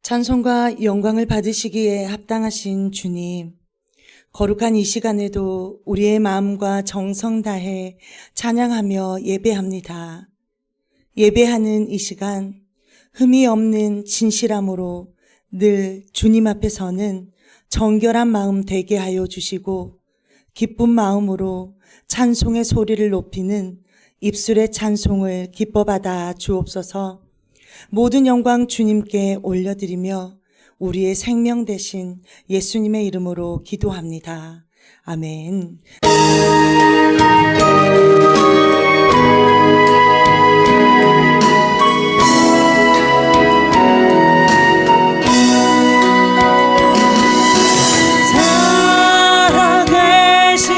찬송과 영광을 받으시기에 합당하신 주님, 거룩한 이 시간에도 우리의 마음과 정성 다해 찬양하며 예배합니다. 예배하는 이 시간, 흠이 없는 진실함으로 늘 주님 앞에 서는 정결한 마음 되게 하여 주시고, 기쁜 마음으로 찬송의 소리를 높이는 입술의 찬송을 기뻐 받아 주옵소서. 모든 영광 주님께 올려드리며 우리의 생명 되신 예수님의 이름으로 기도합니다. 아멘. 살아계신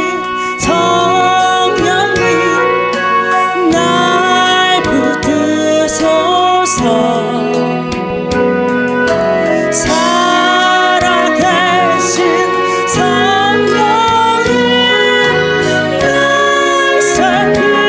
성령님 날 붙드소서. 살아계신 성령님 날 살피소서.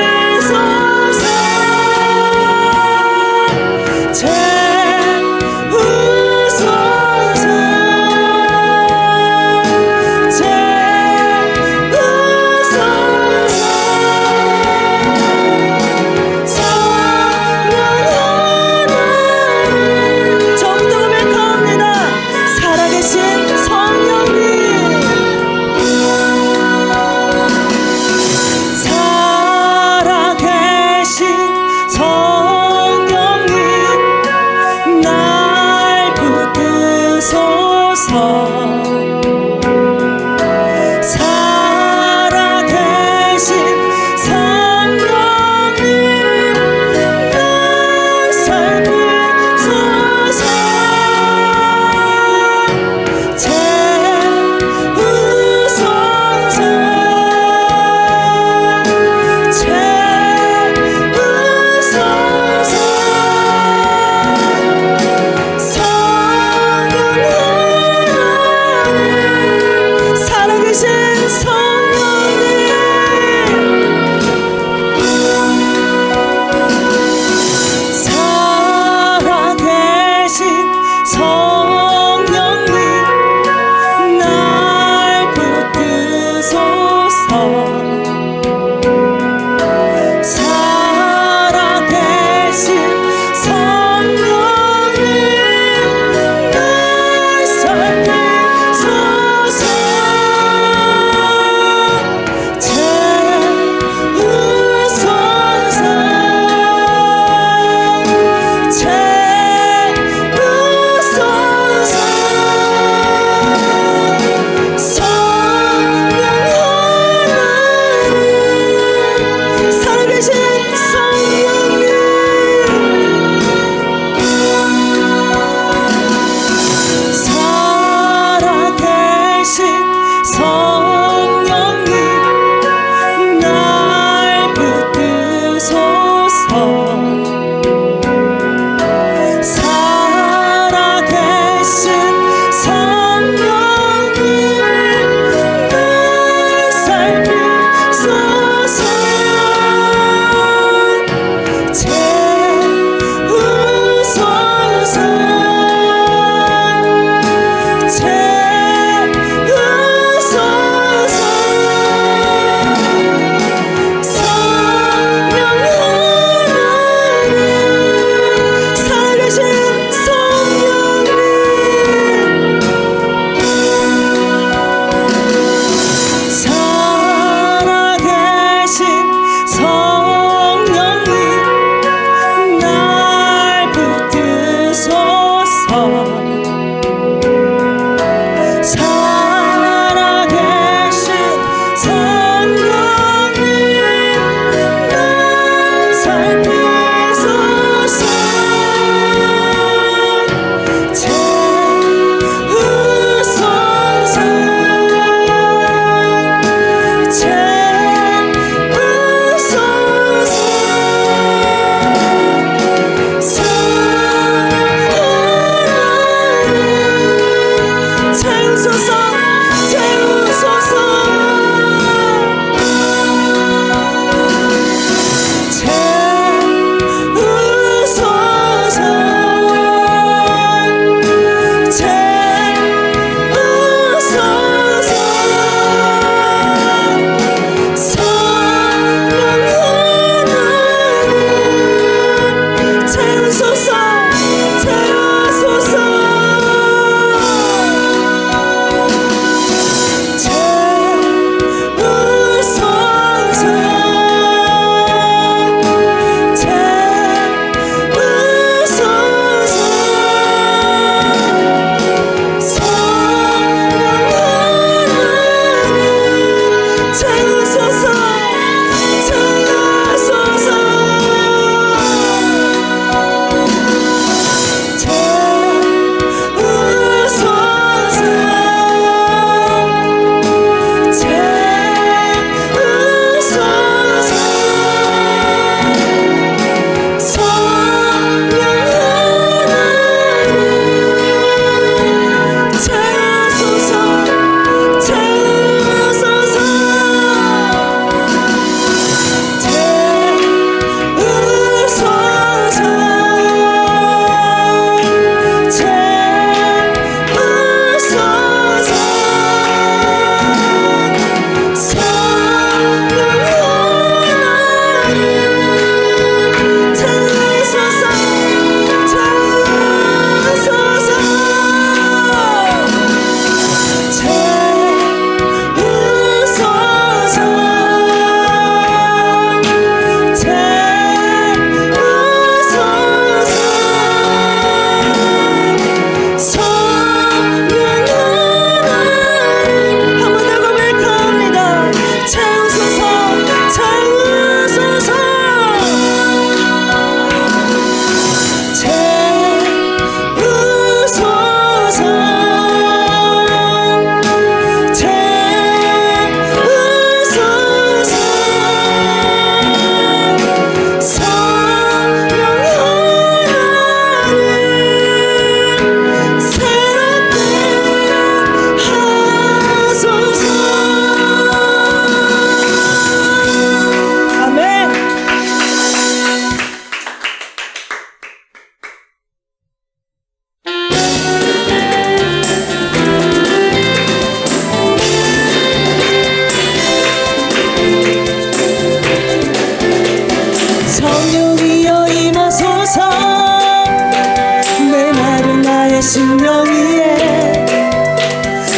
심령 위에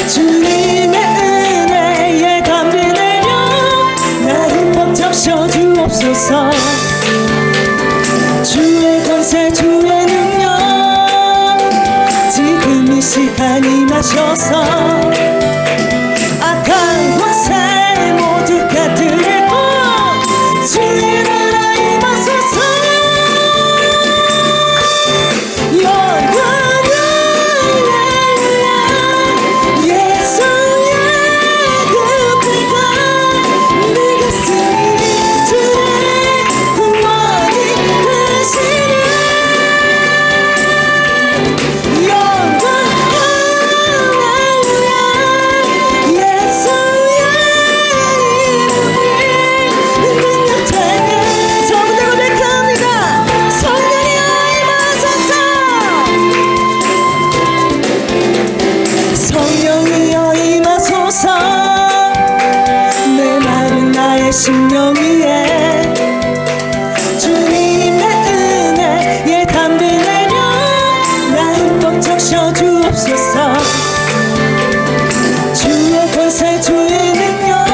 주님의 은혜에 담비 내려 나 흠뻑 적셔 주옵소서. 주의 권세 주의 능력 지금 이 시간 임하셔서 악한 권세 모두 깨뜨리고 주의 나라 임하소서. 영광을 예수의 그 피가 내 가슴이 주의 구원이 되시네. 심령 위에 주님의 은혜에 담비 내려 나 흠뻑 적셔 주옵소서. 주의 권세 주의 능력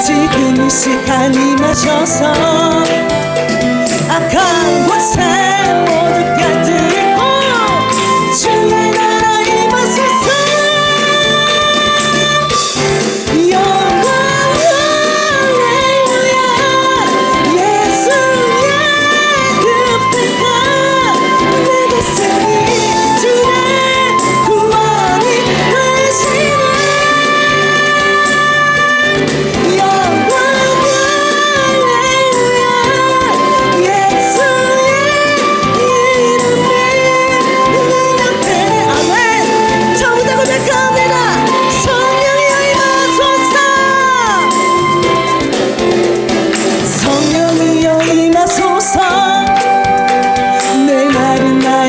지금 이 시간 임하셔서 악한 권세 모두 깨뜨리고 주의 나라 임하소서.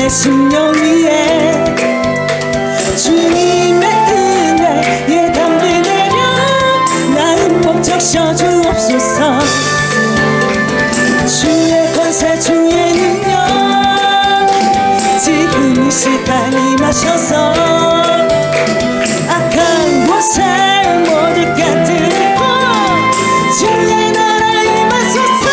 심령 위에 주님의 은혜에 담비 내려 나 흠뻑 적셔 주옵소서. 주의 권세 주의 능력 지금 이 시간 임하셔서 악한 권세 모두 깨뜨리고 주의 나라 임하소서.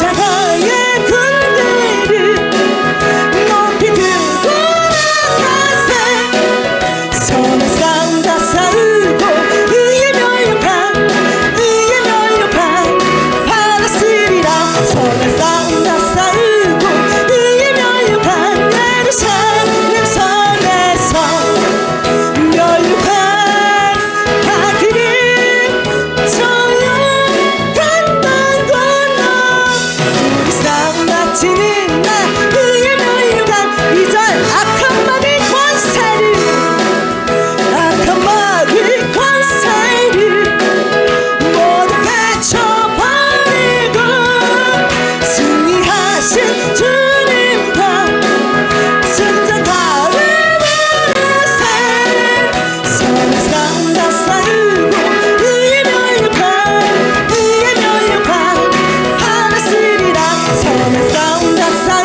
십자가의 군대를 높이 들고 나가세 손에 싸움 다 싸우고 의에 멸류관 받았으리라 손에 싸움 다 싸우고 의에 멸류관 예루살렘 성에서 멸류관 받기를 조용한 날 건너 우리 싸움 마치는 날 의에 멸류관 이절 악한 마귀 권세를 모두 헤쳐버리고 승리하신 주님과 승전가를 부르세 손에 싸움 다 싸우고 의에 멸류관 받았으리라 손에 싸움 다 싸우고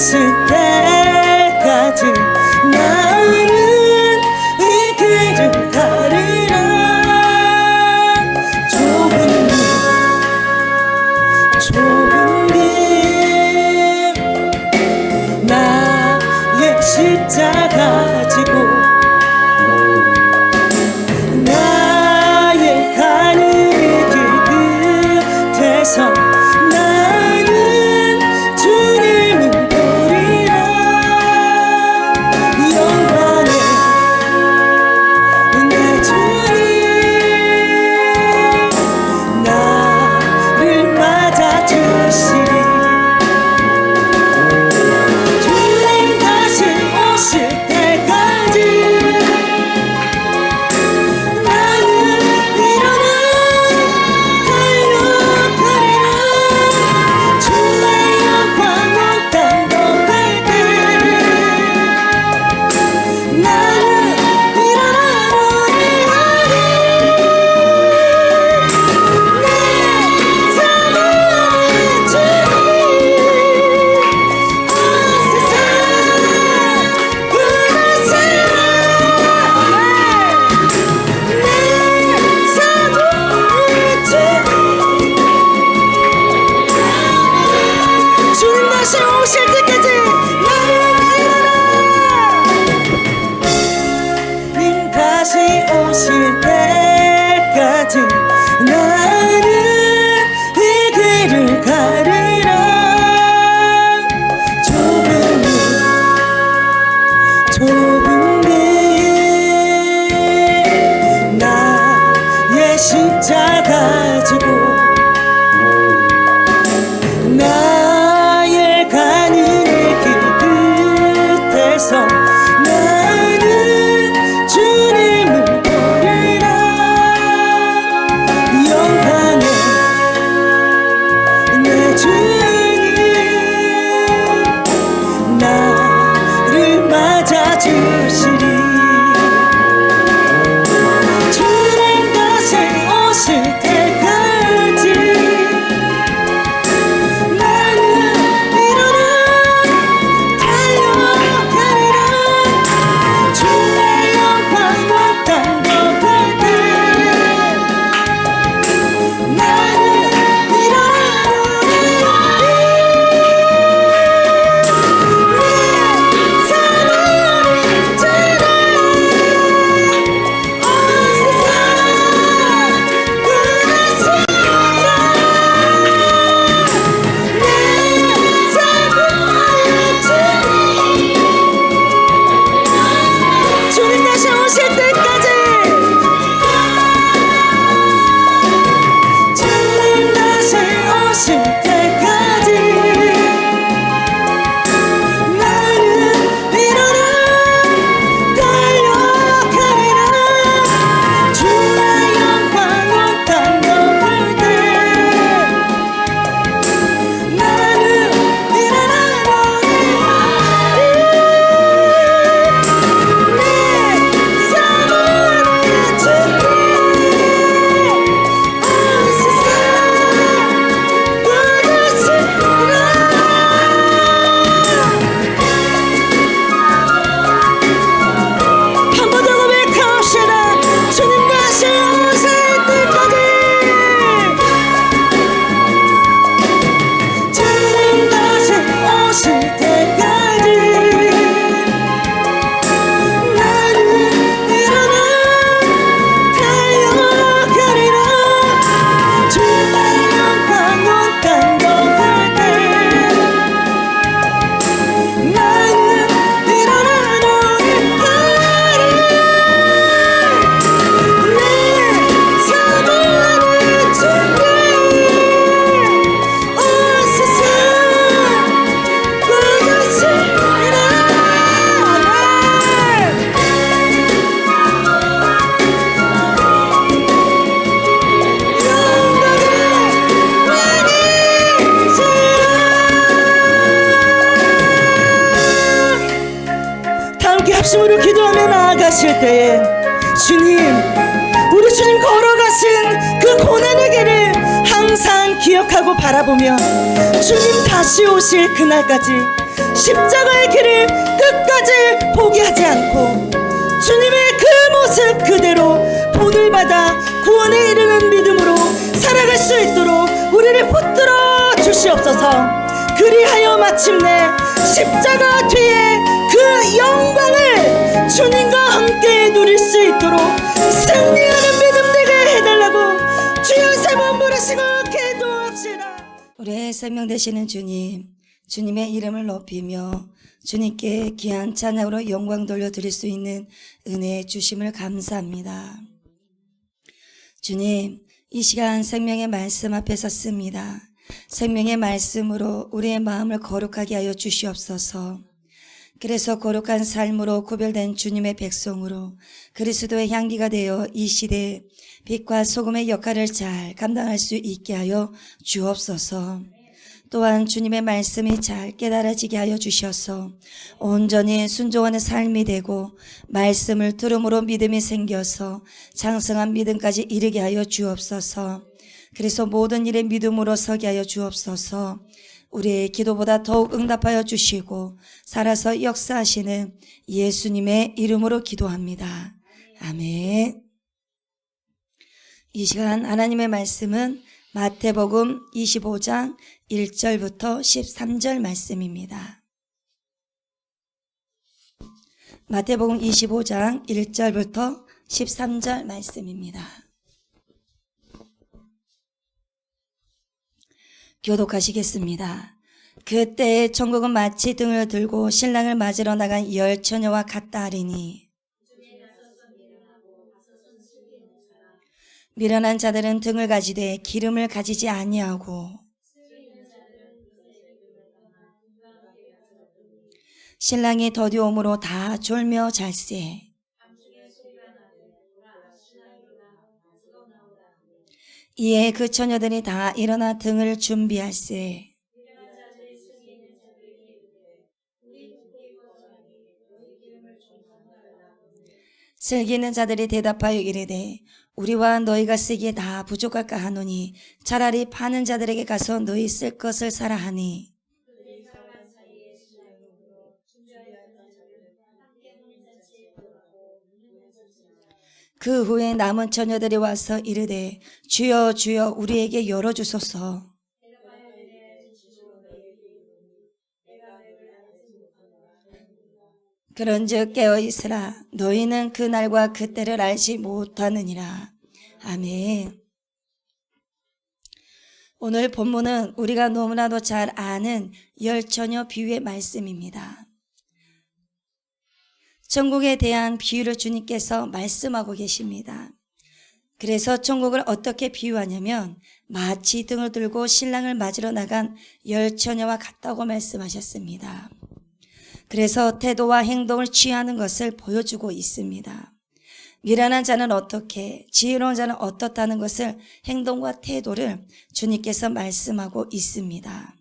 오실 때까지 나는 이 길을 가리라. 좁은 길 나의 십자가 지고 나의 가는 길 끝에서 나는 주님을 보리라. 영광의 내 주님 나를 맞아주시리. 주님 다시 오실 때까지 나는 일어나 달려가리라. 주의 영광 온 땅 덮을 때 나는 일어나 노래하리. 내 사랑의 주님 온 세상 부르시라. 내 사랑의 주님 주님 다시 오실 때까지 나를 달려라. 님 다시 오실 때까지 나는 이 길을 가리라. 좁은 길 나의 십자가 지고 나의 가는 길 끝에서 나는 주님을 보리라. 영광의 내 주님 나를 맞아주시리. 주님 다시 오실 때까지 나는 일어나 달려가리라. 주의 영광 온 땅 덮을 때 나는 일어나 노래하리. 내 사랑의 주님 온 세상 부르시라. 내 사랑의 주님 다시 오실 때까지 주님 다시 오실 때까지 나는 일어나 달려가리라. 주의 영광 온 땅 덮을 때 나는 일어나 노래하리. 내 사랑의 주님 온 세상 부르시라. 한 번 더 고백합시다. 주님 다시 오실 때까지 주님 다시 오실 때까지 나는 일어나 달려가리라. 주의 영광 온 땅 덮을 때 나는 일어나 노래하리. 내 사랑의 주님 온 세상 부르시라. 다 함께 합심으로 기도하며 나아가실 때에 주님, 우리 주님 걸어가신 그 고난의 길을 항상 기억하고 바라보며 주님 다시 오실 그날까지 십자가의 길을 끝까지 포기하지 않고 주님의 그 모습 그대로 본을 받아 구원에 이르는 믿음으로 살아갈 수 있도록 우리를 붙들어 주시옵소서. 그리하여 마침내 십자가 뒤에 그 영광을 주님과 함께 누릴 수 있도록 승리하는 믿음 되게 해달라고 주여 세 번 부르시고 기도합시다. 우리의 생명 되시는 주님, 주님의 이름을 높이며 주님께 귀한 찬양으로 영광 돌려드릴 수 있는 은혜 주심을 감사합니다. 주님, 이 시간 생명의 말씀 앞에 섰습니다. 생명의 말씀으로 우리의 마음을 거룩하게 하여 주시옵소서. 그래서 거룩한 삶으로 구별된 주님의 백성으로 그리스도의 향기가 되어 이 시대에 빛과 소금의 역할을 잘 감당할 수 있게 하여 주옵소서. 또한 주님의 말씀이 잘 깨달아지게 하여 주셔서 온전히 순종하는 삶이 되고 말씀을 들음으로 믿음이 생겨서 장성한 믿음까지 이르게 하여 주옵소서. 그래서 모든 일에 믿음으로 서게 하여 주옵소서. 우리의 기도보다 더욱 응답하여 주시고 살아서 역사하시는 예수님의 이름으로 기도합니다. 아멘. 이 시간 하나님의 말씀은 마태복음 25장 1절부터 13절 말씀입니다. 마태복음 25장 1절부터 13절 말씀입니다. 교독하시겠습니다. 그때에 천국은 마치 등을 들고 신랑을 맞으러 나간 10 처녀와 같다 하리니 미련한 자들은 등을 가지되 기름을 가지지 아니하고 신랑이 더디 오므로 다 졸며 잘세. 이에 그 처녀들이 다 일어나 등을 준비할세. 슬기는 자들이 대답하여 이르되 우리와 너희가 쓰기에 다 부족할까 하노니 차라리 파는 자들에게 가서 너희 쓸 것을 사라 하니 그 후에 남은 처녀들이 와서 이르되 주여 주여 우리에게 열어주소서. 그런즉 깨어있으라. 너희는 그 날과 그 때를 알지 못하느니라. 아멘. 오늘 본문은 우리가 너무나도 잘 아는 10 처녀 비유의 말씀입니다. 천국에 대한 비유를 주님께서 말씀하고 계십니다. 그래서 천국을 어떻게 비유하냐면 마치 등을 들고 신랑을 맞으러 나간 10 처녀와 같다고 말씀하셨습니다. 그래서 태도와 행동을 취하는 것을 보여주고 있습니다. 미련한 자는 어떻게, 지혜로운 자는 어떻다는 것을 행동과 태도를 주님께서 말씀하고 있습니다.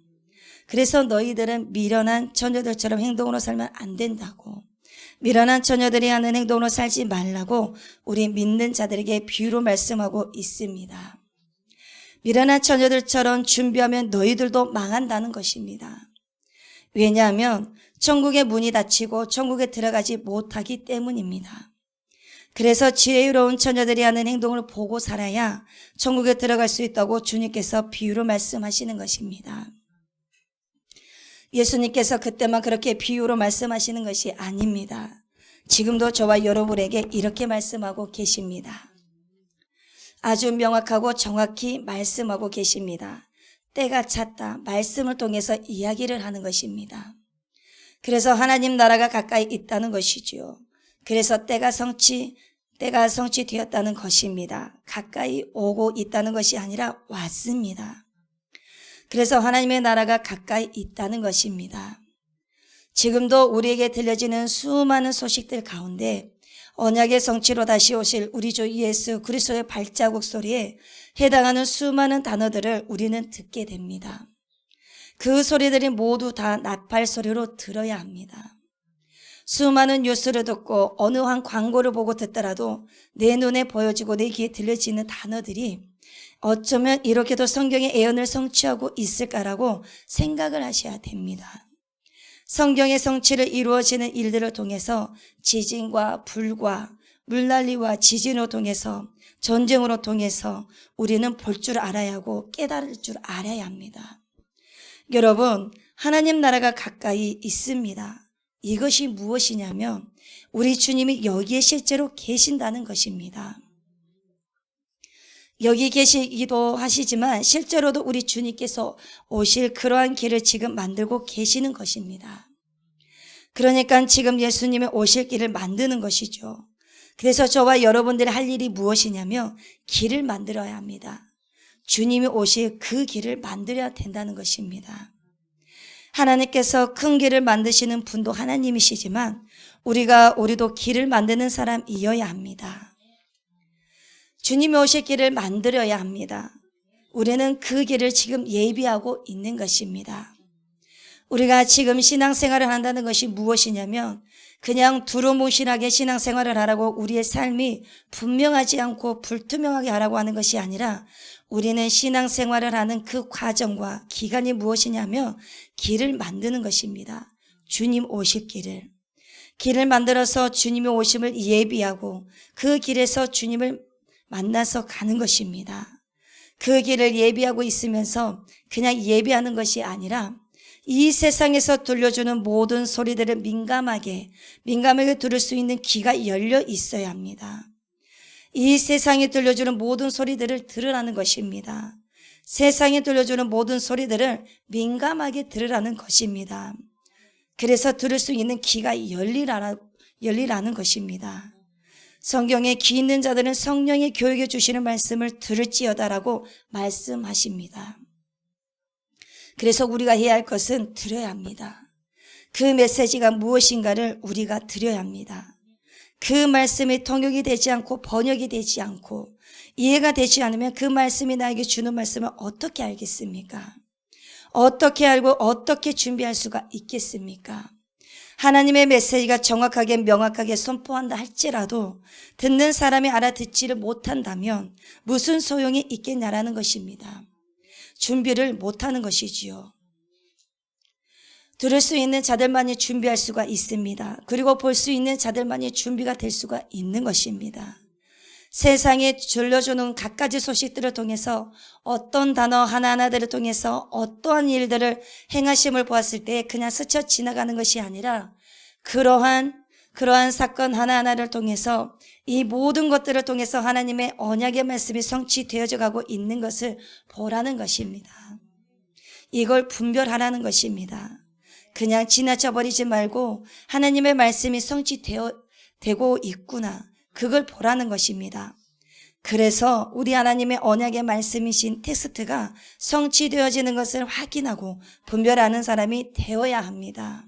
그래서 너희들은 미련한 처녀들처럼 행동으로 살면 안 된다고, 미련한 처녀들이 하는 행동으로 살지 말라고 우리 믿는 자들에게 비유로 말씀하고 있습니다. 미련한 처녀들처럼 준비하면 너희들도 망한다는 것입니다. 왜냐하면 천국의 문이 닫히고 천국에 들어가지 못하기 때문입니다. 그래서 지혜로운 처녀들이 하는 행동을 보고 살아야 천국에 들어갈 수 있다고 주님께서 비유로 말씀하시는 것입니다. 예수님께서 그때만 그렇게 비유로 말씀하시는 것이 아닙니다. 지금도 저와 여러분에게 이렇게 말씀하고 계십니다. 아주 명확하고 정확히 말씀하고 계십니다. 때가 찼다. 말씀을 통해서 이야기를 하는 것입니다. 그래서 하나님 나라가 가까이 있다는 것이지요. 그래서 때가 성취되었다는 것입니다. 가까이 오고 있다는 것이 아니라 왔습니다. 그래서 하나님의 나라가 가까이 있다는 것입니다. 지금도 우리에게 들려지는 수많은 소식들 가운데 언약의 성취로 다시 오실 우리 주 예수 그리스도의 발자국 소리에 해당하는 수많은 단어들을 우리는 듣게 됩니다. 그 소리들이 모두 다 나팔 소리로 들어야 합니다. 수많은 뉴스를 듣고 어느 한 광고를 보고 듣더라도 내 눈에 보여지고 내 귀에 들려지는 단어들이 어쩌면 이렇게도 성경의 예언을 성취하고 있을까라고 생각을 하셔야 됩니다. 성경의 성취를 이루어지는 일들을 통해서 지진과 불과 물난리와 지진으로 통해서 전쟁으로 통해서 우리는 볼 줄 알아야 하고 깨달을 줄 알아야 합니다. 여러분, 하나님 나라가 가까이 있습니다. 이것이 무엇이냐면 우리 주님이 여기에 실제로 계신다는 것입니다. 여기 계시기도 하시지만 실제로도 우리 주님께서 오실 그러한 길을 지금 만들고 계시는 것입니다. 그러니까 지금 예수님의 오실 길을 만드는 것이죠. 그래서 저와 여러분들이 할 일이 무엇이냐면 길을 만들어야 합니다. 주님이 오실 그 길을 만들어야 된다는 것입니다. 하나님께서 큰 길을 만드시는 분도 하나님이시지만 우리도 길을 만드는 사람이어야 합니다. 주님이 오실 길을 만들어야 합니다. 우리는 그 길을 지금 예비하고 있는 것입니다. 우리가 지금 신앙생활을 한다는 것이 무엇이냐면 그냥 두루뭉실하게 신앙생활을 하라고 우리의 삶이 분명하지 않고 불투명하게 하라고 하는 것이 아니라 우리는 신앙생활을 하는 그 과정과 기간이 무엇이냐면 길을 만드는 것입니다. 주님 오실 길을 만들어서 주님이 오심을 예비하고 그 길에서 주님을 만나서 가는 것입니다. 그 길을 예비하고 있으면서 그냥 예비하는 것이 아니라 이 세상에서 들려주는 모든 소리들을 민감하게 들을 수 있는 귀가 열려 있어야 합니다. 이 세상에 들려주는 모든 소리들을 들으라는 것입니다. 세상에 들려주는 모든 소리들을 민감하게 들으라는 것입니다. 그래서 들을 수 있는 귀가 열리라는 것입니다. 성경에 귀 있는 자들은 성령이 교육해 주시는 말씀을 들을지어다라고 말씀하십니다. 그래서 우리가 해야 할 것은 들어야 합니다. 그 메시지가 무엇인가를 우리가 들어야 합니다. 그 말씀이 통역이 되지 않고 번역이 되지 않고 이해가 되지 않으면 그 말씀이 나에게 주는 말씀을 어떻게 알겠습니까? 어떻게 알고 어떻게 준비할 수가 있겠습니까? 하나님의 메시지가 정확하게 명확하게 선포한다 할지라도 듣는 사람이 알아듣지를 못한다면 무슨 소용이 있겠냐라는 것입니다. 준비를 못하는 것이지요. 들을 수 있는 자들만이 준비할 수가 있습니다. 그리고 볼 수 있는 자들만이 준비가 될 수가 있는 것입니다. 세상에 들려주는 갖가지 소식들을 통해서 어떤 단어 하나하나들을 통해서 어떠한 일들을 행하심을 보았을 때 그냥 스쳐 지나가는 것이 아니라 그러한 사건 하나하나를 통해서 이 모든 것들을 통해서 하나님의 언약의 말씀이 성취되어져 가고 있는 것을 보라는 것입니다. 이걸 분별하라는 것입니다. 그냥 지나쳐 버리지 말고 하나님의 말씀이 성취되고 있구나. 그걸 보라는 것입니다. 그래서 우리 하나님의 언약의 말씀이신 텍스트가 성취되어지는 것을 확인하고 분별하는 사람이 되어야 합니다.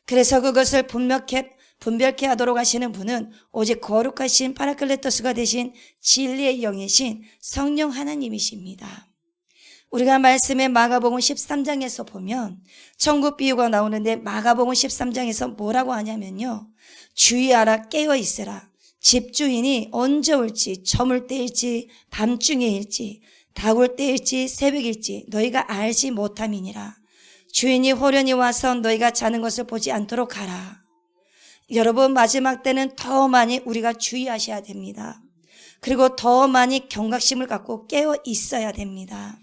그래서 그것을 분별케 하도록 하시는 분은 오직 거룩하신 파라클레토스가 되신 진리의 영이신 성령 하나님이십니다. 우리가 말씀의 마가복음 13장에서 보면 천국 비유가 나오는데 마가복음 13장에서 뭐라고 하냐면요. 주의하라, 깨어 있으라. 집주인이 언제 올지, 저물 때일지, 밤중에일지, 다굴 때일지, 새벽일지 너희가 알지 못함이니라. 주인이 호련히 와서 너희가 자는 것을 보지 않도록 하라. 여러분, 마지막 때는 더 많이 우리가 주의하셔야 됩니다. 그리고 더 많이 경각심을 갖고 깨어 있어야 됩니다.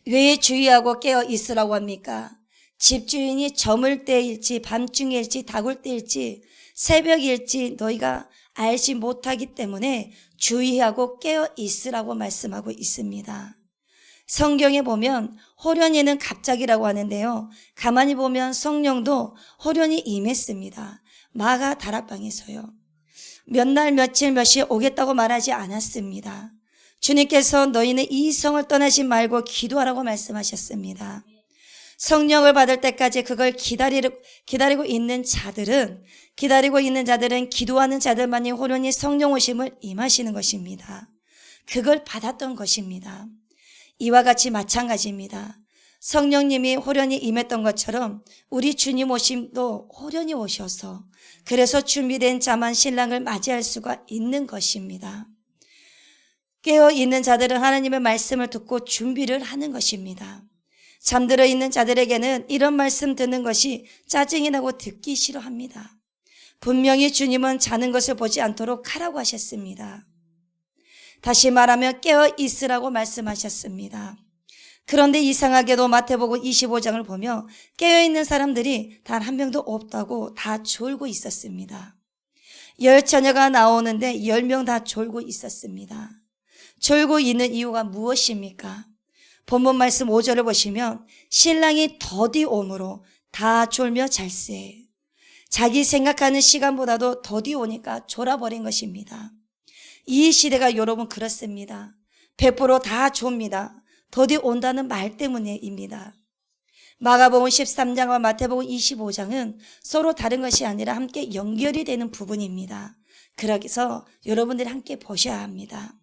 왜 주의하고 깨어 있으라고 합니까? 집주인이 저물 때일지, 밤중에일지, 다굴 때일지, 새벽일지 너희가 알지 못하기 때문에 주의하고 깨어 있으라고 말씀하고 있습니다. 성경에 보면 호련히는 갑자기라고 하는데요. 가만히 보면 성령도 호련히 임했습니다. 마가 다락방에서요. 몇 날 며칠 몇 시에 오겠다고 말하지 않았습니다. 주님께서 너희는 이 성을 떠나지 말고 기도하라고 말씀하셨습니다. 성령을 받을 때까지 그걸 기다리고 있는 자들은 기도하는 자들만이 호련히 성령 오심을 임하시는 것입니다. 그걸 받았던 것입니다. 이와 같이 마찬가지입니다. 성령님이 호련히 임했던 것처럼 우리 주님 오심도 호련히 오셔서 그래서 준비된 자만 신랑을 맞이할 수가 있는 것입니다. 깨어있는 자들은 하나님의 말씀을 듣고 준비를 하는 것입니다. 잠들어 있는 자들에게는 이런 말씀 듣는 것이 짜증이 나고 듣기 싫어합니다. 분명히 주님은 자는 것을 보지 않도록 하라고 하셨습니다. 다시 말하면 깨어 있으라고 말씀하셨습니다. 그런데 이상하게도 마태복음 25장을 보며 깨어있는 사람들이 단 한 명도 없다고 다 졸고 있었습니다. 10처녀가 나오는데 10명 다 졸고 있었습니다. 졸고 있는 이유가 무엇입니까? 본문 말씀 5절을 보시면 신랑이 더디 오므로 다 졸며 잘세. 자기 생각하는 시간보다도 더디 오니까 졸아버린 것입니다. 이 시대가 여러분 그렇습니다. 100%다 좁니다. 더디 온다는 말 때문에입니다. 마가복음 13장과 마태복음 25장은 서로 다른 것이 아니라 함께 연결이 되는 부분입니다. 그래서 여러분들이 함께 보셔야 합니다.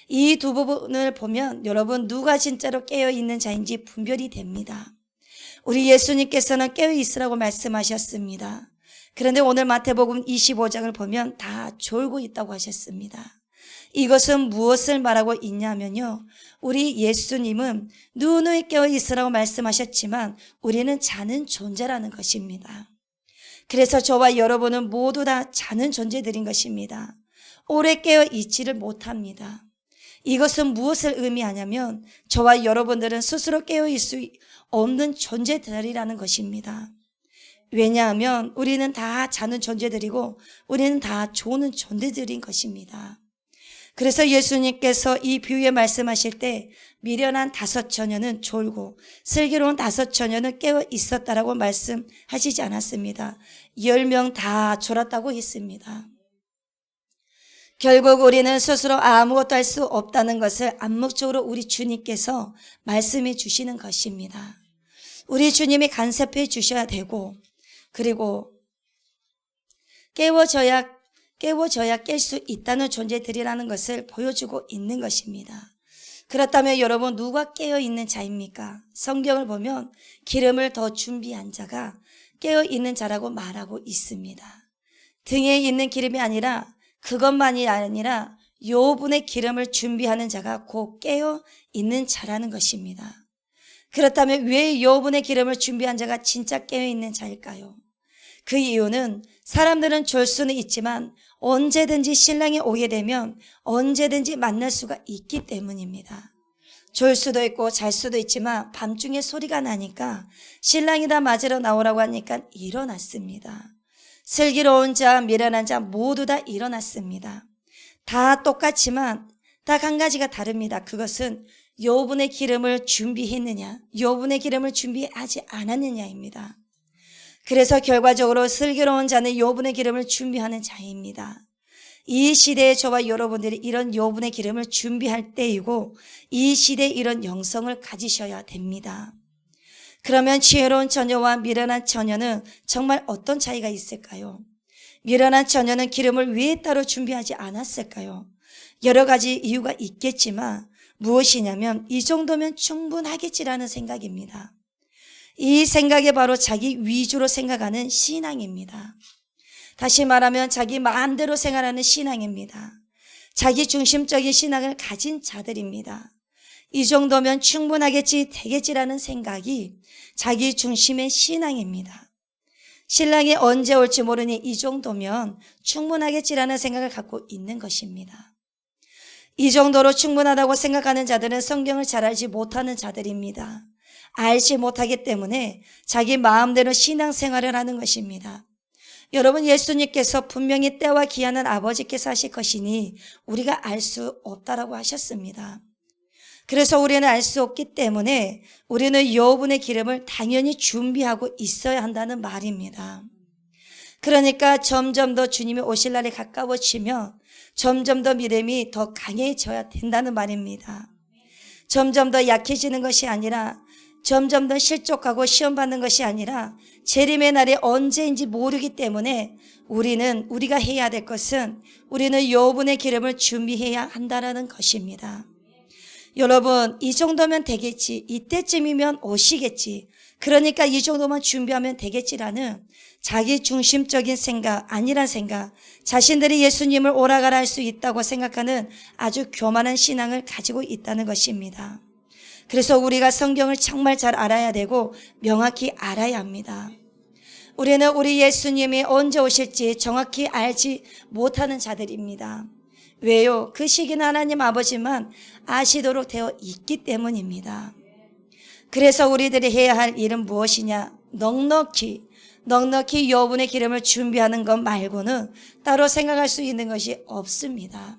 이 두 부분을 보면 여러분 누가 진짜로 깨어있는 자인지 분별이 됩니다. 우리 예수님께서는 깨어있으라고 말씀하셨습니다. 그런데 오늘 마태복음 25장을 보면 다 졸고 있다고 하셨습니다. 이것은 무엇을 말하고 있냐면요. 우리 예수님은 누누이 깨어있으라고 말씀하셨지만 우리는 자는 존재라는 것입니다. 그래서 저와 여러분은 모두 다 자는 존재들인 것입니다. 오래 깨어있지를 못합니다. 이것은 무엇을 의미하냐면 저와 여러분들은 스스로 깨어있을 수 없는 존재들이라는 것입니다. 왜냐하면 우리는 다 자는 존재들이고 우리는 다 조는 존재들인 것입니다. 그래서 예수님께서 이 비유에 말씀하실 때 미련한 5처녀는 졸고 슬기로운 5처녀는 깨어 있었다라고 말씀하시지 않았습니다. 10명 다 졸았다고 했습니다. 결국 우리는 스스로 아무것도 할 수 없다는 것을 암묵적으로 우리 주님께서 말씀해 주시는 것입니다. 우리 주님이 간섭해 주셔야 되고 그리고 깨워져야 깰 수 있다는 존재들이라는 것을 보여주고 있는 것입니다. 그렇다면 여러분 누가 깨어있는 자입니까? 성경을 보면 기름을 더 준비한 자가 깨어있는 자라고 말하고 있습니다. 등에 있는 기름이 아니라 그것만이 아니라 여분의 기름을 준비하는 자가 곧 깨어있는 자라는 것입니다. 그렇다면 왜 여분의 기름을 준비한 자가 진짜 깨어있는 자일까요? 그 이유는 사람들은 졸 수는 있지만 언제든지 신랑이 오게 되면 언제든지 만날 수가 있기 때문입니다. 졸 수도 있고 잘 수도 있지만 밤중에 소리가 나니까 신랑이다 맞으러 나오라고 하니까 일어났습니다. 슬기로운 자, 미련한 자 모두 다 일어났습니다. 다 똑같지만 딱 한 가지가 다릅니다. 그것은 여분의 기름을 준비했느냐, 여분의 기름을 준비하지 않았느냐입니다. 그래서 결과적으로 슬기로운 자는 여분의 기름을 준비하는 자입니다. 이 시대에 저와 여러분들이 이런 여분의 기름을 준비할 때이고 이 시대에 이런 영성을 가지셔야 됩니다. 그러면 지혜로운 처녀와 미련한 처녀는 정말 어떤 차이가 있을까요? 미련한 처녀는 기름을 왜 따로 준비하지 않았을까요? 여러 가지 이유가 있겠지만 무엇이냐면 이 정도면 충분하겠지라는 생각입니다. 이 생각이 바로 자기 위주로 생각하는 신앙입니다. 다시 말하면 자기 마음대로 생활하는 신앙입니다. 자기 중심적인 신앙을 가진 자들입니다. 이 정도면 충분하겠지 되겠지라는 생각이 자기 중심의 신앙입니다. 신랑이 언제 올지 모르니 이 정도면 충분하겠지라는 생각을 갖고 있는 것입니다. 이 정도로 충분하다고 생각하는 자들은 성경을 잘 알지 못하는 자들입니다. 알지 못하기 때문에 자기 마음대로 신앙생활을 하는 것입니다. 여러분 예수님께서 분명히 때와 기한은 아버지께서 하실 것이니 우리가 알 수 없다라고 하셨습니다. 그래서 우리는 알 수 없기 때문에 우리는 여분의 기름을 당연히 준비하고 있어야 한다는 말입니다. 그러니까 점점 더 주님이 오실 날이 가까워지면 점점 더 믿음이 더 강해져야 된다는 말입니다. 점점 더 약해지는 것이 아니라 점점 더 실족하고 시험받는 것이 아니라 재림의 날이 언제인지 모르기 때문에 우리가 해야 될 것은 우리는 여분의 기름을 준비해야 한다는 것입니다. 여러분 이 정도면 되겠지, 이때쯤이면 오시겠지, 그러니까 이 정도만 준비하면 되겠지라는 자기 중심적인 생각, 아니란 생각, 자신들이 예수님을 오라가라 할 수 있다고 생각하는 아주 교만한 신앙을 가지고 있다는 것입니다. 그래서 우리가 성경을 정말 잘 알아야 되고 명확히 알아야 합니다. 우리는 우리 예수님이 언제 오실지 정확히 알지 못하는 자들입니다. 왜요? 그 시기는 하나님 아버지만 아시도록 되어 있기 때문입니다. 그래서 우리들이 해야 할 일은 무엇이냐? 넉넉히 여분의 기름을 준비하는 것 말고는 따로 생각할 수 있는 것이 없습니다.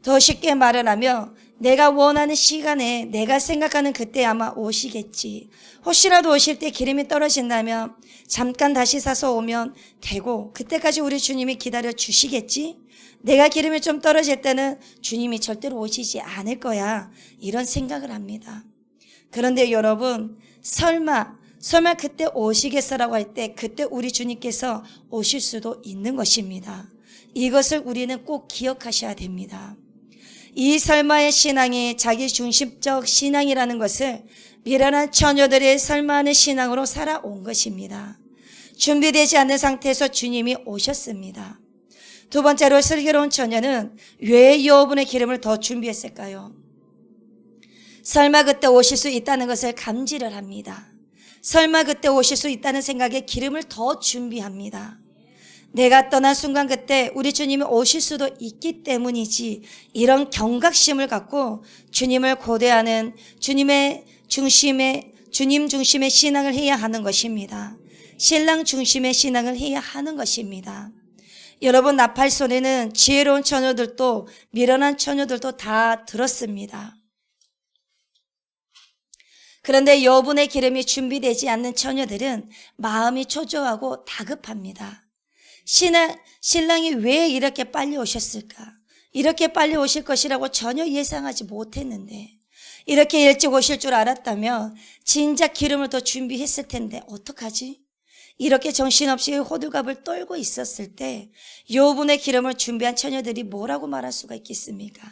더 쉽게 말을 하면 내가 원하는 시간에 내가 생각하는 그때 아마 오시겠지. 혹시라도 오실 때 기름이 떨어진다면 잠깐 다시 사서 오면 되고 그때까지 우리 주님이 기다려 주시겠지. 내가 기름이 좀 떨어질 때는 주님이 절대로 오시지 않을 거야. 이런 생각을 합니다. 그런데 여러분, 설마 그때 오시겠어라고 할 때 그때 우리 주님께서 오실 수도 있는 것입니다. 이것을 우리는 꼭 기억하셔야 됩니다. 이 설마의 신앙이 자기 중심적 신앙이라는 것을 미련한 처녀들의 설마하는 신앙으로 살아온 것입니다. 준비되지 않는 상태에서 주님이 오셨습니다. 두 번째로 슬기로운 처녀는 왜 여분의 기름을 더 준비했을까요? 설마 그때 오실 수 있다는 것을 감지를 합니다. 설마 그때 오실 수 있다는 생각에 기름을 더 준비합니다. 내가 떠난 순간 그때 우리 주님이 오실 수도 있기 때문이지, 이런 경각심을 갖고 주님을 고대하는 주님 중심의 신앙을 해야 하는 것입니다. 신랑 중심의 신앙을 해야 하는 것입니다. 여러분, 나팔 소리는 지혜로운 처녀들도 미련한 처녀들도 다 들었습니다. 그런데 여분의 기름이 준비되지 않는 처녀들은 마음이 초조하고 다급합니다. 신랑이 왜 이렇게 빨리 오셨을까? 이렇게 빨리 오실 것이라고 전혀 예상하지 못했는데, 이렇게 일찍 오실 줄 알았다면 진작 기름을 더 준비했을 텐데 어떡하지? 이렇게 정신없이 호들갑을 떨고 있었을 때 여분의 기름을 준비한 처녀들이 뭐라고 말할 수가 있겠습니까?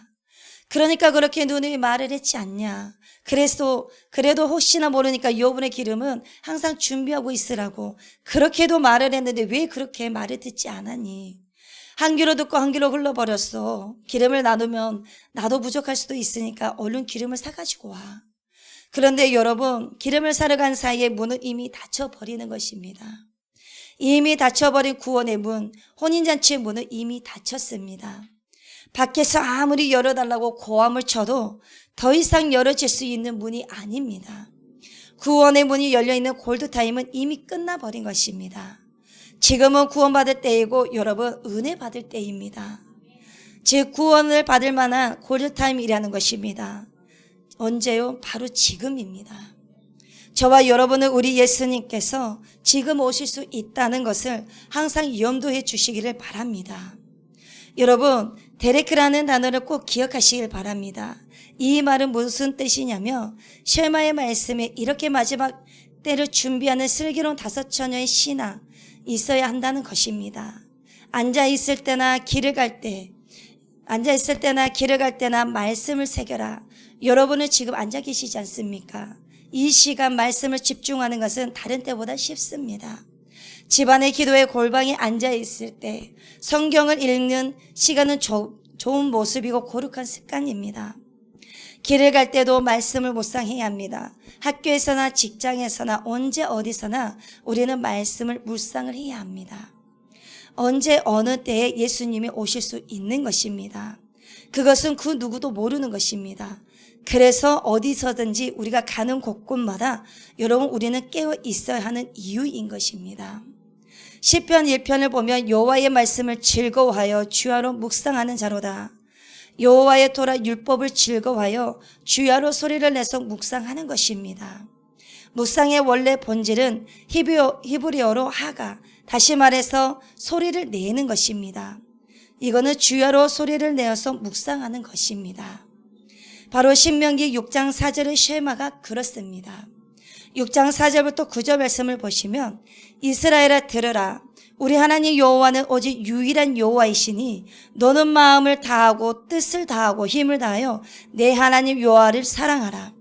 그러니까 그렇게 누누이 말을 했지 않냐. 그래도 혹시나 모르니까 여분의 기름은 항상 준비하고 있으라고 그렇게도 말을 했는데 왜 그렇게 말을 듣지 않았니? 한 귀로 듣고 한 귀로 흘러버렸어. 기름을 나누면 나도 부족할 수도 있으니까 얼른 기름을 사가지고 와. 그런데 여러분, 기름을 사러 간 사이에 문은 이미 닫혀버리는 것입니다. 이미 닫혀버린 구원의 문, 혼인잔치의 문은 이미 닫혔습니다. 밖에서 아무리 열어달라고 고함을 쳐도 더 이상 열어질 수 있는 문이 아닙니다. 구원의 문이 열려있는 골드타임은 이미 끝나버린 것입니다. 지금은 구원받을 때이고 여러분, 은혜 받을 때입니다. 즉 구원을 받을 만한 골드타임이라는 것입니다. 언제요? 바로 지금입니다. 저와 여러분은 우리 예수님께서 지금 오실 수 있다는 것을 항상 염두해 주시기를 바랍니다. 여러분, 데레크라는 단어를 꼭 기억하시길 바랍니다. 이 말은 무슨 뜻이냐면 쉐마의 말씀에 이렇게 마지막 때를 준비하는 슬기로운 다섯 처녀의 신앙 있어야 한다는 것입니다. 앉아있을 때나 길을 갈 때나 말씀을 새겨라. 여러분은 지금 앉아 계시지 않습니까? 이 시간 말씀을 집중하는 것은 다른 때보다 쉽습니다. 집안의 기도의 골방에 앉아있을 때 성경을 읽는 시간은 좋은 모습이고 거룩한 습관입니다. 길을 갈 때도 말씀을 묵상해야 합니다. 학교에서나 직장에서나 언제 어디서나 우리는 말씀을 묵상을 해야 합니다. 언제 어느 때에 예수님이 오실 수 있는 것입니다. 그것은 그 누구도 모르는 것입니다. 그래서 어디서든지 우리가 가는 곳곳마다 여러분, 우리는 깨어 있어야 하는 이유인 것입니다. 시편 1편을 보면 여호와의 말씀을 즐거워하여 주야로 묵상하는 자로다. 여호와의 토라 율법을 즐거워하여 주야로 소리를 내서 묵상하는 것입니다. 묵상의 원래 본질은 히브리어로 하가, 다시 말해서 소리를 내는 것입니다. 이거는 주야로 소리를 내어서 묵상하는 것입니다. 바로 신명기 6장 4절의 쉐마가 그렇습니다. 6장 4절부터 9절 말씀을 보시면 이스라엘아 들으라. 우리 하나님 여호와는 오직 유일한 여호와이시니 너는 마음을 다하고 뜻을 다하고 힘을 다하여 내 하나님 여호와를 사랑하라.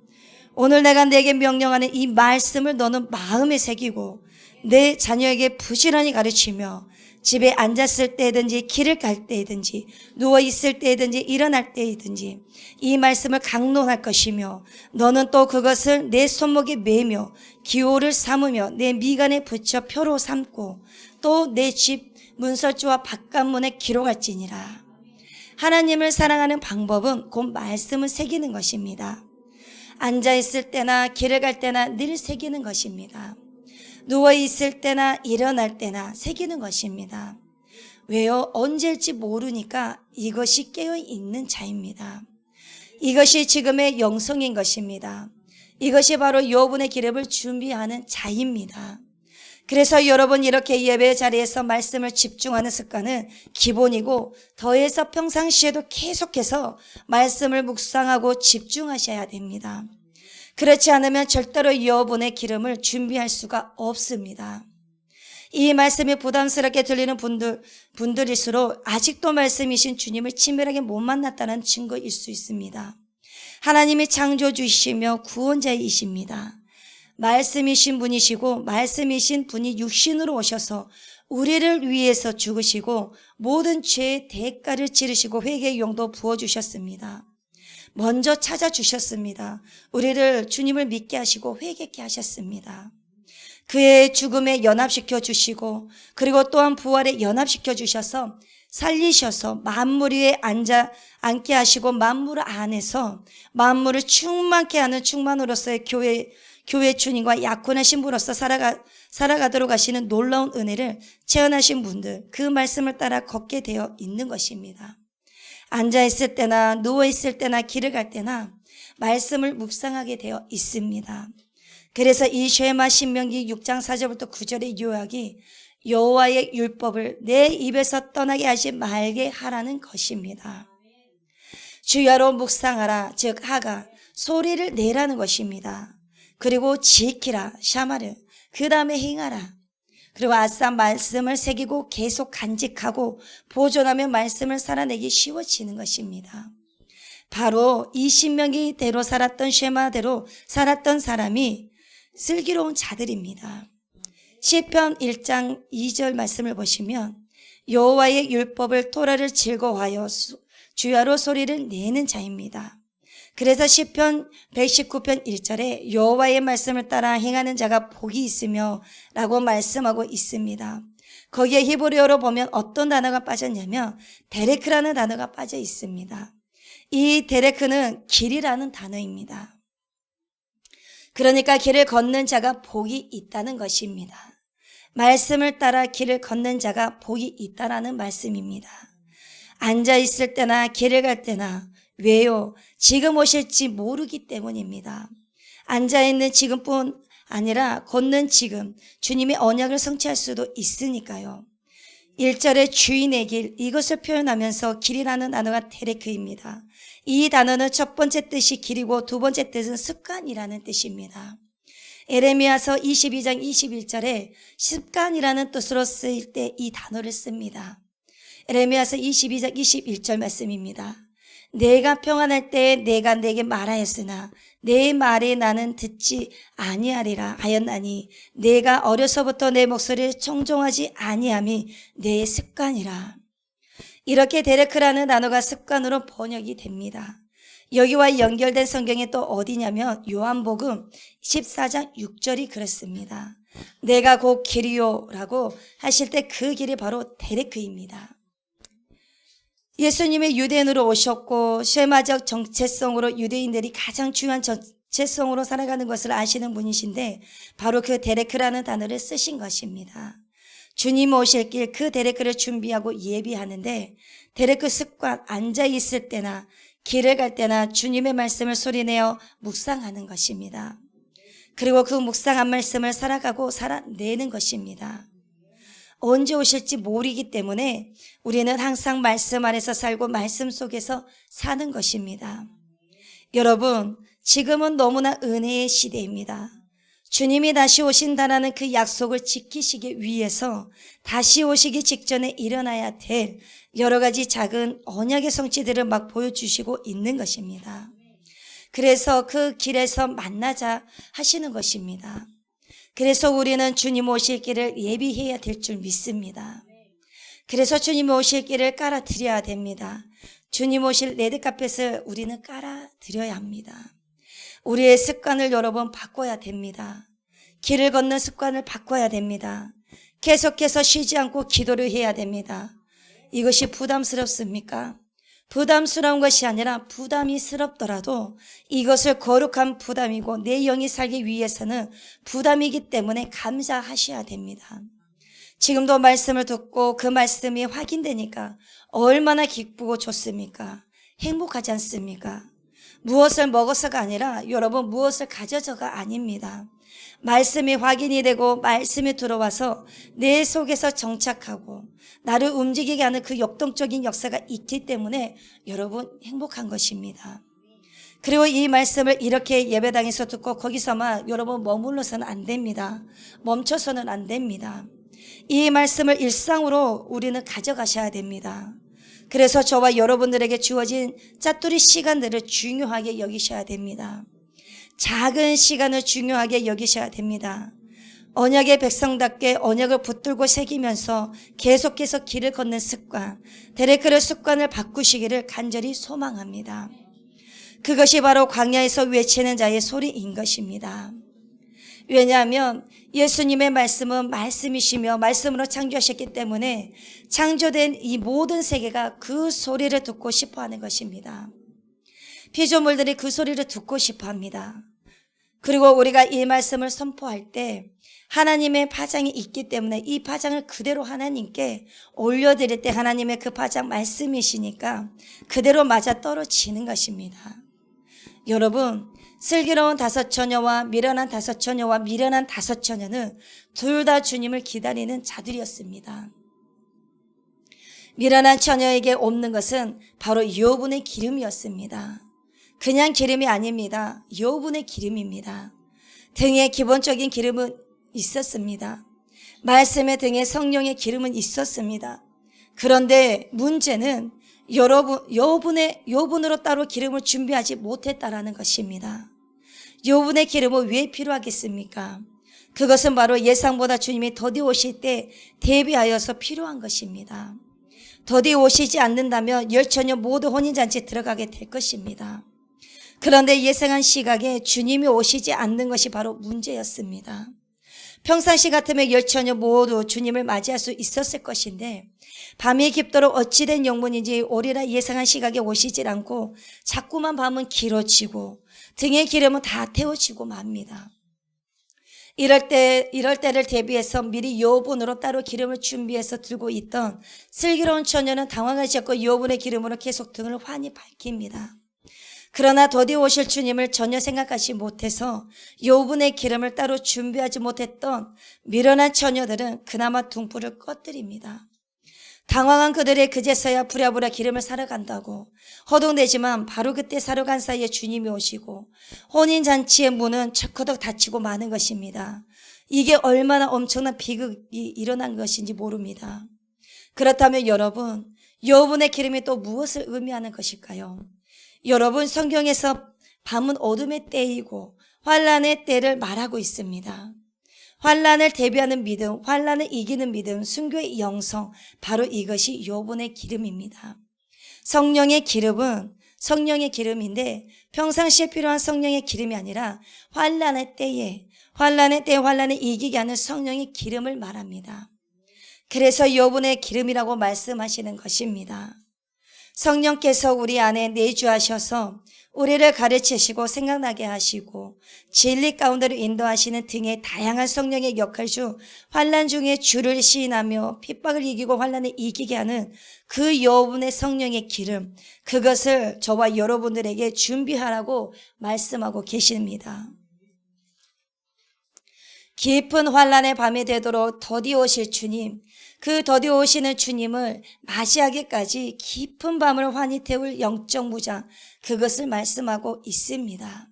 오늘 내가 내게 명령하는 이 말씀을 너는 마음에 새기고 내 자녀에게 부지런히 가르치며 집에 앉았을 때든지 길을 갈 때든지 누워 있을 때든지 일어날 때든지 이 말씀을 강론할 것이며 너는 또 그것을 내 손목에 매며 기호를 삼으며 내 미간에 붙여 표로 삼고 또 내 집 문설주와 바깥문에 기록할지니라. 하나님을 사랑하는 방법은 곧 말씀을 새기는 것입니다. 앉아있을 때나 길을 갈 때나 늘 새기는 것입니다. 누워있을 때나 일어날 때나 새기는 것입니다. 왜요? 언제일지 모르니까 이것이 깨어있는 자입니다. 이것이 지금의 영성인 것입니다. 이것이 바로 여러분의 기름을 준비하는 자입니다. 그래서 여러분 이렇게 예배 자리에서 말씀을 집중하는 습관은 기본이고 더해서 평상시에도 계속해서 말씀을 묵상하고 집중하셔야 됩니다. 그렇지 않으면 절대로 여러분의 기름을 준비할 수가 없습니다. 이 말씀이 부담스럽게 들리는 분들일수록 아직도 말씀이신 주님을 친밀하게 못 만났다는 증거일 수 있습니다. 하나님이 창조주이시며 구원자이십니다. 말씀이신 분이시고 말씀이신 분이 육신으로 오셔서 우리를 위해서 죽으시고 모든 죄의 대가를 치르시고 회개의 용도 부어주셨습니다. 먼저 찾아주셨습니다. 우리를 주님을 믿게 하시고 회개케 하셨습니다. 그의 죽음에 연합시켜 주시고 그리고 또한 부활에 연합시켜 주셔서 살리셔서 만물 위에 앉게 하시고 만물 안에서 만물을 충만케 하는 충만으로서의 교회 주님과 약혼하신 분으로서 살아가도록 하시는 놀라운 은혜를 체험하신 분들, 그 말씀을 따라 걷게 되어 있는 것입니다. 앉아있을 때나 누워있을 때나 길을 갈 때나 말씀을 묵상하게 되어 있습니다. 그래서 이 쉐마 신명기 6장 4절부터 9절의 요약이 여호와의 율법을 내 입에서 떠나게 하지 말게 하라는 것입니다. 주야로 묵상하라, 즉 하가 소리를 내라는 것입니다. 그리고 지키라, 샤마르, 그 다음에 행하라. 그리고 아싸 말씀을 새기고 계속 간직하고 보존하면 말씀을 살아내기 쉬워지는 것입니다. 바로 이 신명기대로 살았던 쉐마대로 살았던 사람이 슬기로운 자들입니다. 시편 1장 2절 말씀을 보시면 여호와의 율법을 토라를 즐거워하여 주야로 소리를 내는 자입니다. 그래서 시편 119편 1절에 여호와의 말씀을 따라 행하는 자가 복이 있으며 라고 말씀하고 있습니다. 거기에 히브리어로 보면 어떤 단어가 빠졌냐면 데레크라는 단어가 빠져 있습니다. 이 데레크는 길이라는 단어입니다. 그러니까 길을 걷는 자가 복이 있다는 것입니다. 말씀을 따라 길을 걷는 자가 복이 있다라는 말씀입니다. 앉아있을 때나 길을 갈 때나 왜요? 지금 오실지 모르기 때문입니다. 앉아있는 지금뿐 아니라 걷는 지금 주님의 언약을 성취할 수도 있으니까요. 1절의 주인의 길, 이것을 표현하면서 길이라는 단어가 데레크입니다. 이 단어는 첫 번째 뜻이 길이고 두 번째 뜻은 습관이라는 뜻입니다. 에레미야서 22장 21절에 습관이라는 뜻으로 쓰일 때 이 단어를 씁니다. 에레미야서 22장 21절 말씀입니다. 내가 평안할 때에 내가 내게 말하였으나 내 말에 나는 듣지 아니하리라 하였나니 내가 어려서부터 내 목소리를 청종하지 아니함이 내 습관이라. 이렇게 데레크라는 단어가 습관으로 번역이 됩니다. 여기와 연결된 성경이 또 어디냐면 요한복음 14장 6절이 그렇습니다. 내가 곧 길이요 라고 하실 때 그 길이 바로 데레크입니다. 예수님이 유대인으로 오셨고 쉐마적 정체성으로 유대인들이 가장 중요한 정체성으로 살아가는 것을 아시는 분이신데 바로 그 데레크라는 단어를 쓰신 것입니다. 주님 오실 길 그 데레크를 준비하고 예비하는데 데레크 습관, 앉아있을 때나 길을 갈 때나 주님의 말씀을 소리내어 묵상하는 것입니다. 그리고 그 묵상한 말씀을 살아가고 살아내는 것입니다. 언제 오실지 모르기 때문에 우리는 항상 말씀 안에서 살고 말씀 속에서 사는 것입니다. 여러분, 지금은 너무나 은혜의 시대입니다. 주님이 다시 오신다라는 그 약속을 지키시기 위해서 다시 오시기 직전에 일어나야 될 여러 가지 작은 언약의 성취들을 막 보여주시고 있는 것입니다. 그래서 그 길에서 만나자 하시는 것입니다. 그래서 우리는 주님 오실 길을 예비해야 될 줄 믿습니다. 그래서 주님 오실 길을 깔아드려야 됩니다. 주님 오실 레드카펫을 우리는 깔아드려야 합니다. 우리의 습관을 여러분 바꿔야 됩니다. 길을 걷는 습관을 바꿔야 됩니다. 계속해서 쉬지 않고 기도를 해야 됩니다. 이것이 부담스럽습니까? 부담스러운 것이 아니라 부담이스럽더라도 이것을 거룩한 부담이고 내 영이 살기 위해서는 부담이기 때문에 감사하셔야 됩니다. 지금도 말씀을 듣고 그 말씀이 확인되니까 얼마나 기쁘고 좋습니까? 행복하지 않습니까? 무엇을 먹어서가 아니라 여러분 무엇을 가져서가 아닙니다. 말씀이 확인이 되고 말씀이 들어와서 내 속에서 정착하고 나를 움직이게 하는 그 역동적인 역사가 있기 때문에 여러분 행복한 것입니다. 그리고 이 말씀을 이렇게 예배당에서 듣고 거기서만 여러분 머물러서는 안 됩니다. 멈춰서는 안 됩니다. 이 말씀을 일상으로 우리는 가져가셔야 됩니다. 그래서 저와 여러분들에게 주어진 짜투리 시간들을 중요하게 여기셔야 됩니다. 작은 시간을 중요하게 여기셔야 됩니다. 언약의 백성답게 언약을 붙들고 새기면서 계속해서 길을 걷는 습관, 데레크의 습관을 바꾸시기를 간절히 소망합니다. 그것이 바로 광야에서 외치는 자의 소리인 것입니다. 왜냐하면 예수님의 말씀은 말씀이시며 말씀으로 창조하셨기 때문에 창조된 이 모든 세계가 그 소리를 듣고 싶어하는 것입니다. 피조물들이 그 소리를 듣고 싶어합니다. 그리고 우리가 이 말씀을 선포할 때 하나님의 파장이 있기 때문에 이 파장을 그대로 하나님께 올려드릴 때 하나님의 그 파장 말씀이시니까 그대로 맞아 떨어지는 것입니다. 여러분, 슬기로운 다섯 처녀와 미련한 다섯 처녀와 미련한 다섯 처녀는 둘 다 주님을 기다리는 자들이었습니다. 미련한 처녀에게 없는 것은 바로 여분의 기름이었습니다. 그냥 기름이 아닙니다. 여분의 기름입니다. 등에 기본적인 기름은 있었습니다. 말씀의 등에 성령의 기름은 있었습니다. 그런데 문제는 여분으로 따로 기름을 준비하지 못했다라는 것입니다. 여분의 기름은 왜 필요하겠습니까? 그것은 바로 예상보다 주님이 더디 오실 때 대비하여서 필요한 것입니다. 더디 오시지 않는다면 열처녀 모두 혼인잔치에 들어가게 될 것입니다. 그런데 예상한 시각에 주님이 오시지 않는 것이 바로 문제였습니다. 평상시 같으면 열처녀 모두 주님을 맞이할 수 있었을 것인데 밤이 깊도록 어찌된 영문인지 오리라 예상한 시각에 오시질 않고 자꾸만 밤은 길어지고 등의 기름은 다 태워지고 맙니다. 이럴 때를 대비해서 미리 여분으로 따로 기름을 준비해서 들고 있던 슬기로운 처녀는 당황하지 않고 여분의 기름으로 계속 등을 환히 밝힙니다. 그러나 더디 오실 주님을 전혀 생각하지 못해서 여분의 기름을 따로 준비하지 못했던 미련한 처녀들은 그나마 등불을 꺼뜨립니다. 당황한 그들의 그제서야 부랴부랴 기름을 사러 간다고 허둥대지만 바로 그때 사러 간 사이에 주님이 오시고 혼인잔치의 문은 철커덕 닫히고 마는 것입니다. 이게 얼마나 엄청난 비극이 일어난 것인지 모릅니다. 그렇다면 여러분, 여분의 기름이 또 무엇을 의미하는 것일까요? 여러분, 성경에서 밤은 어둠의 때이고 환란의 때를 말하고 있습니다. 환란을 대비하는 믿음, 환란을 이기는 믿음, 순교의 영성, 바로 이것이 여분의 기름입니다. 성령의 기름은 성령의 기름인데 평상시에 필요한 성령의 기름이 아니라 환란의 때에 환란을 이기게 하는 성령의 기름을 말합니다. 그래서 여분의 기름이라고 말씀하시는 것입니다. 성령께서 우리 안에 내주하셔서 우리를 가르치시고 생각나게 하시고 진리 가운데로 인도하시는 등의 다양한 성령의 역할 중 환난 중에 주를 시인하며 핍박을 이기고 환난을 이기게 하는 그 여분의 성령의 기름, 그것을 저와 여러분들에게 준비하라고 말씀하고 계십니다. 깊은 환난의 밤이 되도록 더디 오실 주님, 그 더디 오시는 주님을 맞이하기까지 깊은 밤을 환히 태울 영적 무장, 그것을 말씀하고 있습니다.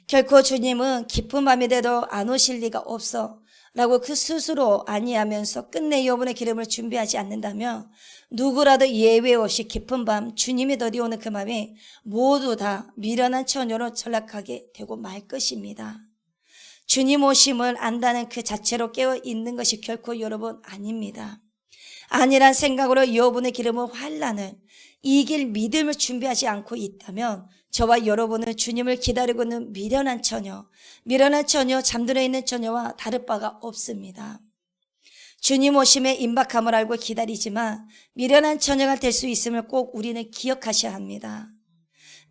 결코 주님은 깊은 밤이 돼도 안 오실 리가 없어 라고 그 스스로 아니하면서 끝내 여분의 기름을 준비하지 않는다면 누구라도 예외 없이 깊은 밤 주님이 더디 오는 그 밤에 모두 다 미련한 처녀로 전락하게 되고 말 것입니다. 주님 오심을 안다는 그 자체로 깨어 있는 것이 결코 여러분 아닙니다. 아니란 생각으로 여러분의 기름은 환난을 이길 믿음을 준비하지 않고 있다면 저와 여러분은 주님을 기다리고 있는 미련한 처녀, 잠들어 있는 처녀와 다를 바가 없습니다. 주님 오심의 임박함을 알고 기다리지만 미련한 처녀가 될 수 있음을 꼭 우리는 기억하셔야 합니다.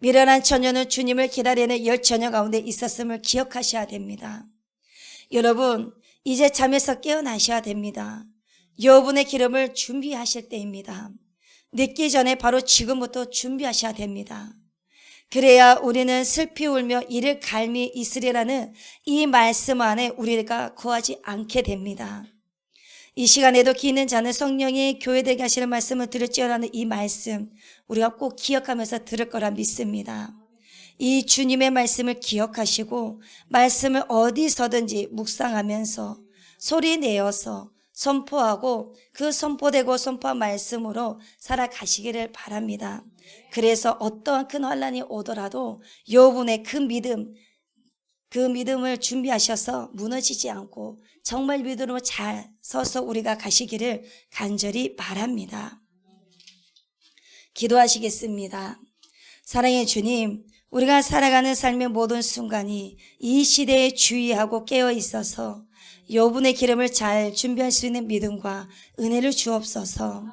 미련한 처녀는 주님을 기다리는 열 처녀 가운데 있었음을 기억하셔야 됩니다. 여러분, 이제 잠에서 깨어나셔야 됩니다. 여러분의 기름을 준비하실 때입니다. 늦기 전에 바로 지금부터 준비하셔야 됩니다. 그래야 우리는 슬피 울며 이를 갈미 있으리라는 이 말씀 안에 우리가 거하지 않게 됩니다. 이 시간에도 기 있는 자는 성령이 교회되게 하시는 말씀을 들을지어라는 이 말씀 우리가 꼭 기억하면서 들을 거라 믿습니다. 이 주님의 말씀을 기억하시고 말씀을 어디서든지 묵상하면서 소리 내어서 선포하고 그 선포되고 선포한 말씀으로 살아가시기를 바랍니다. 그래서 어떠한 큰 환난이 오더라도 여러분의 그 믿음을 준비하셔서 무너지지 않고 정말 믿음으로 잘 서서 우리가 가시기를 간절히 바랍니다. 기도하시겠습니다. 사랑의 주님, 우리가 살아가는 삶의 모든 순간이 이 시대에 주의하고 깨어 있어서 여분의 기름을 잘 준비할 수 있는 믿음과 은혜를 주옵소서.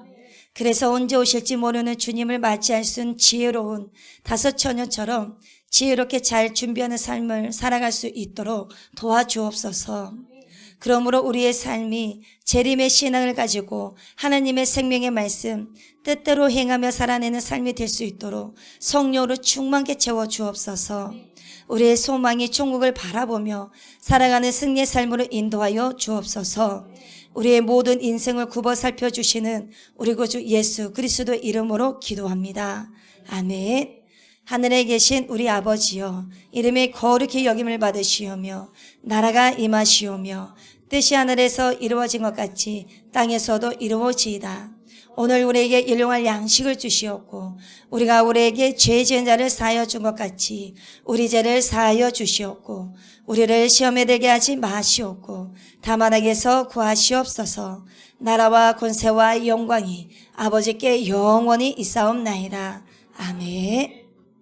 그래서 언제 오실지 모르는 주님을 맞이할 수 있는 지혜로운 다섯 처녀처럼 지혜롭게 잘 준비하는 삶을 살아갈 수 있도록 도와주옵소서. 그러므로 우리의 삶이 재림의 신앙을 가지고 하나님의 생명의 말씀 뜻대로 행하며 살아내는 삶이 될 수 있도록 성령으로 충만케 채워주옵소서. 우리의 소망이 천국을 바라보며 살아가는 승리의 삶으로 인도하여 주옵소서. 우리의 모든 인생을 굽어 살펴주시는 우리 구주 예수 그리스도의 이름으로 기도합니다. 아멘. 하늘에 계신 우리 아버지여, 이름이 거룩히 여김을 받으시오며 나라가 임하시오며 뜻이 하늘에서 이루어진 것 같이 땅에서도 이루어지이다. 오늘 우리에게 일용할 양식을 주시옵고 우리가 우리에게 죄 지은 자를 사하여 준 것 같이 우리 죄를 사하여 주시옵고 우리를 시험에 들게 하지 마시옵고 다만 악에서 구하시옵소서. 나라와 권세와 영광이 아버지께 영원히 있사옵나이다. 아멘.